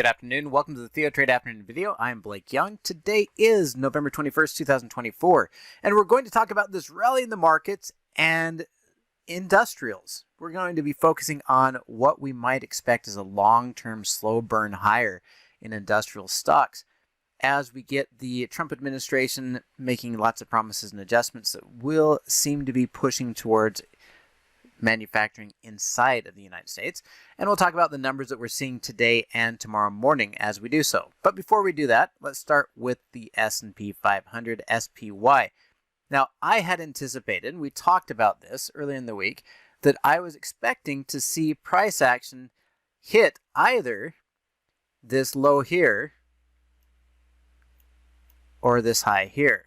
Good afternoon. Welcome to the TheoTrade Afternoon video. I'm Blake Young. Today is November 21st, 2024, and we're going to talk about this rally in the markets and industrials. We're going to be focusing on what we might expect as a long-term slow burn higher in industrial stocks as we get the Trump administration making lots of promises and adjustments that will seem to be pushing towards manufacturing inside of the United States. And we'll talk about the numbers that we're seeing today and tomorrow morning as we do so. But before we do that, let's start with the S&P 500 SPY. Now, I had anticipated, and we talked about this earlier in the week, that I was expecting to see price action hit either this low here or this high here.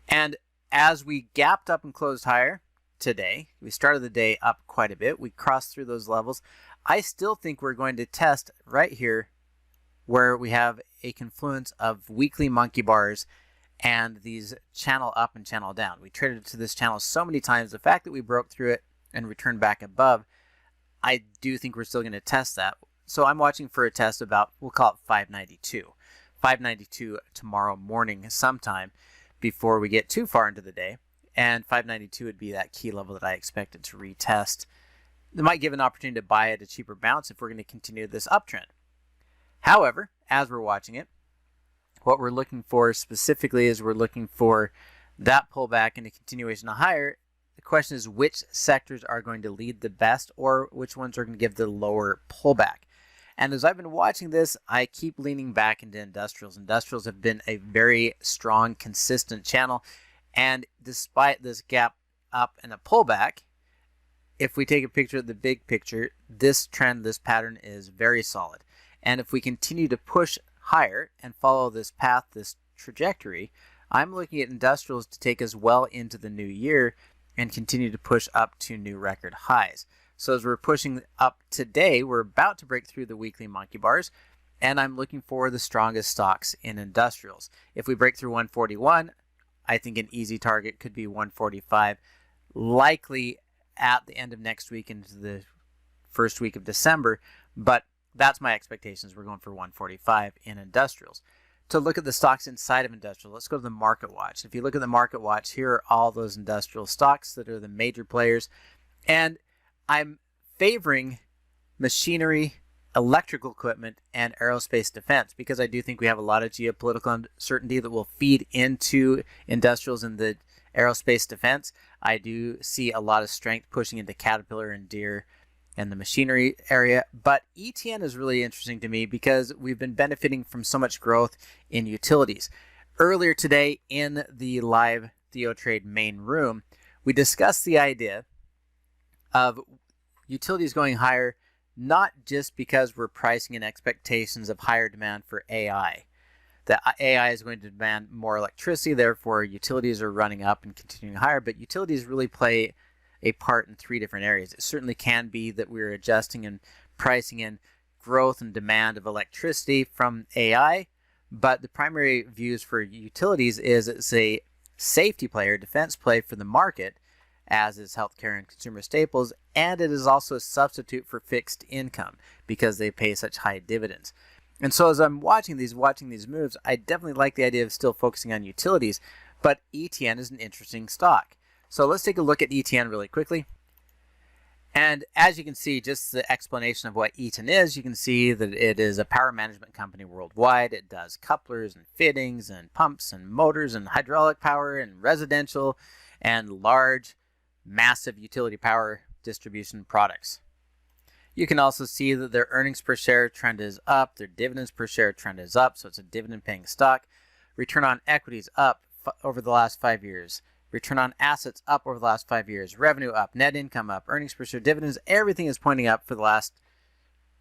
And as we gapped up and closed higher today, we started the day up quite a bit. We crossed through those levels. I still think we're going to test right here where we have a confluence of weekly monkey bars and these channel up and channel down. We traded to this channel so many times. The fact that we broke through it and returned back above, I do think we're still going to test that. So I'm watching for a test about, we'll call it 592. 592 tomorrow morning sometime before we get too far into the day. And 592 would be that key level that I expected to retest. It might give an opportunity to buy at a cheaper bounce if we're going to continue this uptrend. However, as we're watching it, what we're looking for specifically is we're looking for that pullback and a continuation of higher. The question is which sectors are going to lead the best or which ones are going to give the lower pullback. And as I've been watching this, I keep leaning back into industrials. Industrials have been a very strong, consistent channel. And despite this gap up and a pullback, if we take a picture of the big picture, this trend, this pattern is very solid. And if we continue to push higher and follow this path, this trajectory, I'm looking at industrials to take us well into the new year and continue to push up to new record highs. So as we're pushing up today, we're about to break through the weekly monkey bars, and I'm looking for the strongest stocks in industrials. If we break through 141, I think an easy target could be 145, likely at the end of next week into the first week of December, but that's my expectations. We're going for 145 in industrials. To look at the stocks inside of industrial, let's go to the Market Watch. If you look at the Market Watch, here are all those industrial stocks that are the major players, and I'm favoring machinery, electrical equipment, and aerospace defense because I do think we have a lot of geopolitical uncertainty that will feed into industrials in the aerospace defense. I do see a lot of strength pushing into Caterpillar and Deere and the machinery area, but ETN is really interesting to me because we've been benefiting from so much growth in utilities. Earlier today in the live TheoTrade main room, we discussed the idea of utilities going higher, not just because we're pricing in expectations of higher demand for AI. That AI is going to demand more electricity, therefore utilities are running up and continuing higher, but utilities really play a part in three different areas. It certainly can be that we're adjusting and pricing in growth and demand of electricity from AI, but the primary views for utilities is it's a safety play or defense play for the market, as is healthcare and consumer staples, and it is also a substitute for fixed income because they pay such high dividends. And so as I'm watching these moves, I definitely like the idea of still focusing on utilities, but ETN is an interesting stock. So let's take a look at ETN really quickly. And as you can see, just the explanation of what ETN is, you can see that it is a power management company worldwide. It does couplers and fittings and pumps and motors and hydraulic power and residential and large massive utility power distribution products. You can also see that their earnings per share trend is up, their dividends per share trend is up, so it's a dividend paying stock. Return on equity is up over the last 5 years. Return on assets up over the last 5 years. Revenue up, net income up, earnings per share, dividends, everything is pointing up for the last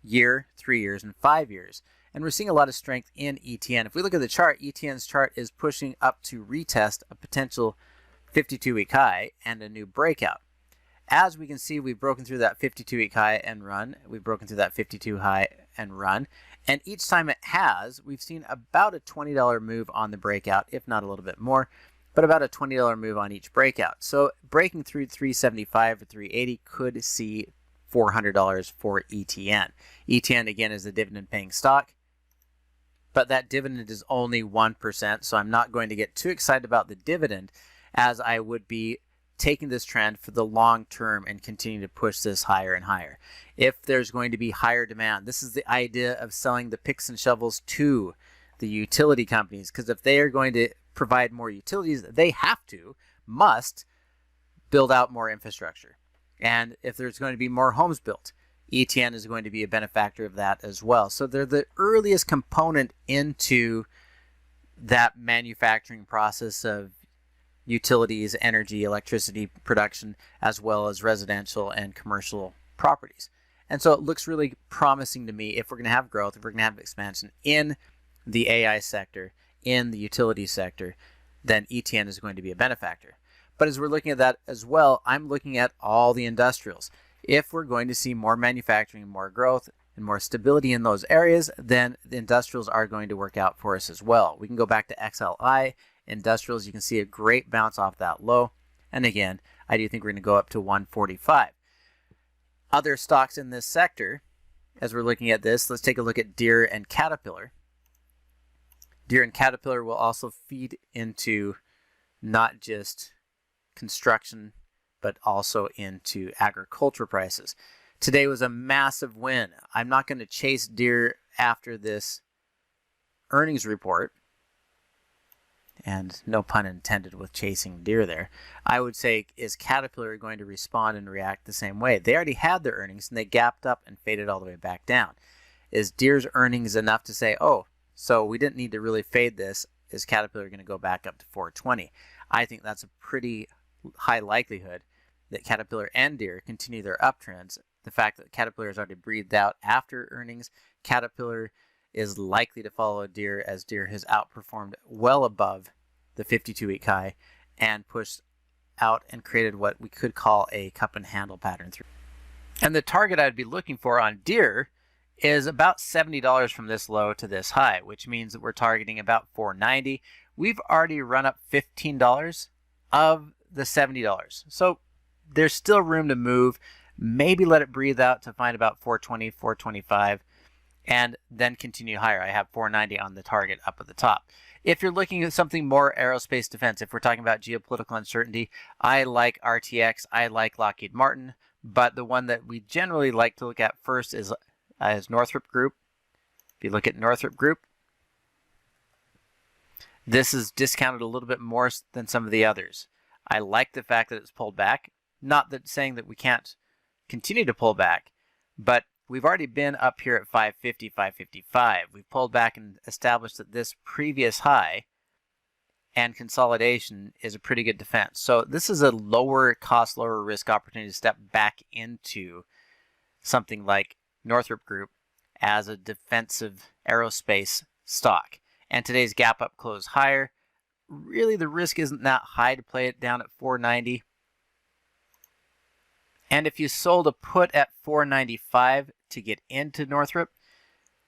year, 3 years, and 5 years. And we're seeing a lot of strength in ETN. If we look at the chart, ETN's chart is pushing up to retest a potential 52-week high and a new breakout. As we can see, we've broken through that 52-week high and run. We've broken through that 52 high and run. And each time it has, we've seen about a $20 move on the breakout, if not a little bit more, but about a $20 move on each breakout. So breaking through 375 or 380 could see $400 for ETN. ETN, again, is a dividend-paying stock, but that dividend is only 1%, so I'm not going to get too excited about the dividend as I would be taking this trend for the long term and continue to push this higher and higher. If there's going to be higher demand, this is the idea of selling the picks and shovels to the utility companies, because if they are going to provide more utilities, they must build out more infrastructure. And if there's going to be more homes built, ETN is going to be a benefactor of that as well. So they're the earliest component into that manufacturing process of utilities, energy, electricity production, as well as residential and commercial properties. And so it looks really promising to me if we're going to have growth, if we're going to have expansion in the AI sector, in the utility sector, then ETN is going to be a benefactor. But as we're looking at that as well, I'm looking at all the industrials. If we're going to see more manufacturing, more growth, and more stability in those areas, then the industrials are going to work out for us as well. We can go back to XLI, industrials. You can see a great bounce off that low. And again, I do think we're going to go up to 145. Other stocks in this sector, as we're looking at this, let's take a look at Deere and Caterpillar. Deere and Caterpillar will also feed into not just construction, but also into agriculture prices. Today was a massive win. I'm not going to chase Deere after this earnings report, and no pun intended with chasing Deere there. I would say, is Caterpillar going to respond and react the same way? They already had their earnings and they gapped up and faded all the way back down. Is Deere's earnings enough to say, oh, so we didn't need to really fade this? Is Caterpillar going to go back up to 420? I think that's a pretty high likelihood that Caterpillar and Deere continue their uptrends. The fact that Caterpillar has already breathed out after earnings, Caterpillar is likely to follow Deere, as Deere has outperformed well above the 52-week high and pushed out and created what we could call a cup and handle pattern through. And the target I'd be looking for on Deere is about $70 from this low to this high, which means that we're targeting about $490. We've already run up $15 of the $70. So there's still room to move. Maybe let it breathe out to find about 420, 425, and then continue higher. I have 490 on the target up at the top. If you're looking at something more aerospace defense, if we're talking about geopolitical uncertainty, I like RTX, I like Lockheed Martin, but the one that we generally like to look at first is Northrop Group. If you look at Northrop Group, this is discounted a little bit more than some of the others. I like the fact that it's pulled back. Not that saying that we can't continue to pull back, but we've already been up here at 550, 555. We've pulled back and established that this previous high and consolidation is a pretty good defense. So this is a lower cost, lower risk opportunity to step back into something like Northrop Group as a defensive aerospace stock. And today's gap up closed higher. Really, the risk isn't that high to play it down at 490. And if you sold a put at 495 to get into Northrop,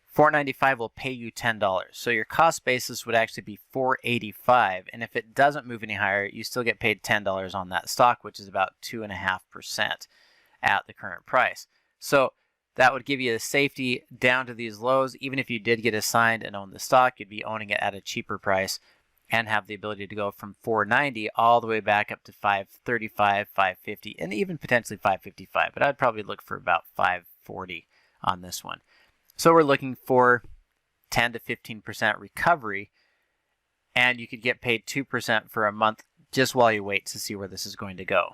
495 will pay you $10. So your cost basis would actually be 485. And if it doesn't move any higher, you still get paid $10 on that stock, which is about 2.5% at the current price. So that would give you the safety down to these lows. Even if you did get assigned and own the stock, you'd be owning it at a cheaper price and have the ability to go from 490 all the way back up to 535, 550, and even potentially 555. But I'd probably look for about 540 on this one. So we're looking for 10 to 15% recovery, and you could get paid 2% for a month just while you wait to see where this is going to go.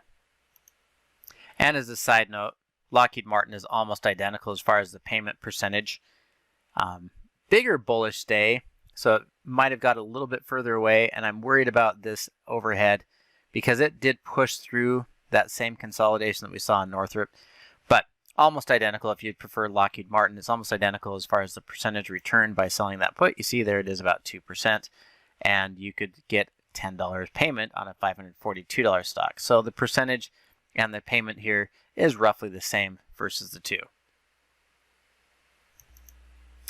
And as a side note, Lockheed Martin is almost identical as far as the payment percentage. Bigger bullish day, so it might have got a little bit further away, and I'm worried about this overhead because it did push through that same consolidation that we saw in Northrop. But almost identical if you'd prefer Lockheed Martin. It's almost identical as far as the percentage return by selling that put. You see there it is about 2%, and you could get $10 payment on a $542 stock. So the percentage and the payment here is roughly the same versus the two.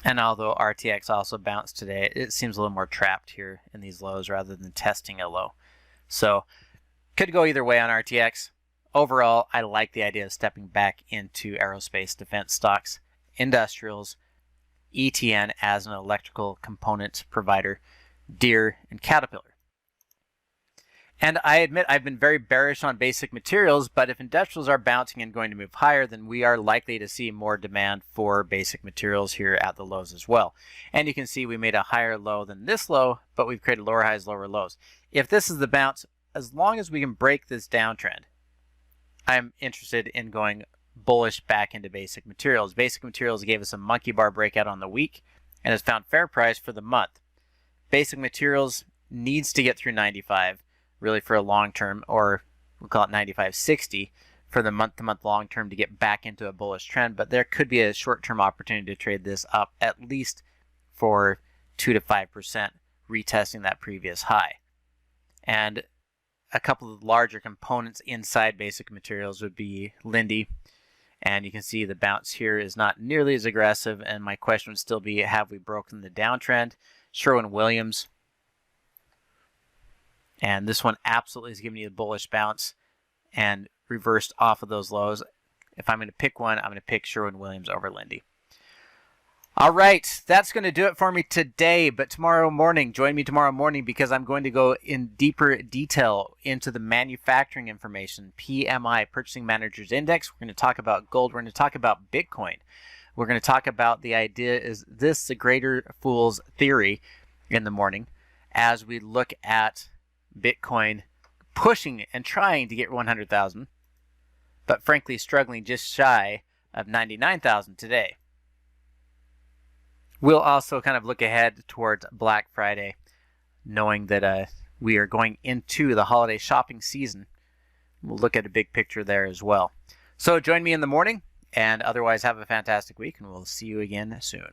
And although RTX also bounced today, it seems a little more trapped here in these lows rather than testing a low. So could go either way on RTX. overall, I like the idea of stepping back into aerospace defense stocks, industrials, ETN as an electrical components provider, Deere, and Caterpillar. And I admit I've been very bearish on basic materials, but if industrials are bouncing and going to move higher, then we are likely to see more demand for basic materials here at the lows as well. And you can see we made a higher low than this low, but we've created lower highs, lower lows. If this is the bounce, as long as we can break this downtrend, I'm interested in going bullish back into basic materials. Basic materials gave us a monkey bar breakout on the week and has found fair price for the month. Basic materials needs to get through 95 really for a long term, or we'll call it 95.60 for the month-to-month long term to get back into a bullish trend, but there could be a short-term opportunity to trade this up at least for 2 to 5%, retesting that previous high. And a couple of larger components inside basic materials would be Linde, and you can see the bounce here is not nearly as aggressive, and my question would still be, have we broken the downtrend? Sherwin-Williams, and this one absolutely is giving you a bullish bounce and reversed off of those lows. If I'm going to pick one, I'm going to pick Sherwin-Williams over Linde. All right, that's going to do it for me today, but tomorrow morning, join me tomorrow morning because I'm going to go in deeper detail into the manufacturing information, PMI, Purchasing Managers Index. We're going to talk about gold. We're going to talk about Bitcoin. We're going to talk about the idea, is this the greater fool's theory in the morning as we look at Bitcoin pushing and trying to get 100,000, but frankly struggling just shy of 99,000 today. We'll also kind of look ahead towards Black Friday, knowing that we are going into the holiday shopping season. We'll look at a big picture there as well. So join me in the morning, and otherwise have a fantastic week, and we'll see you again soon.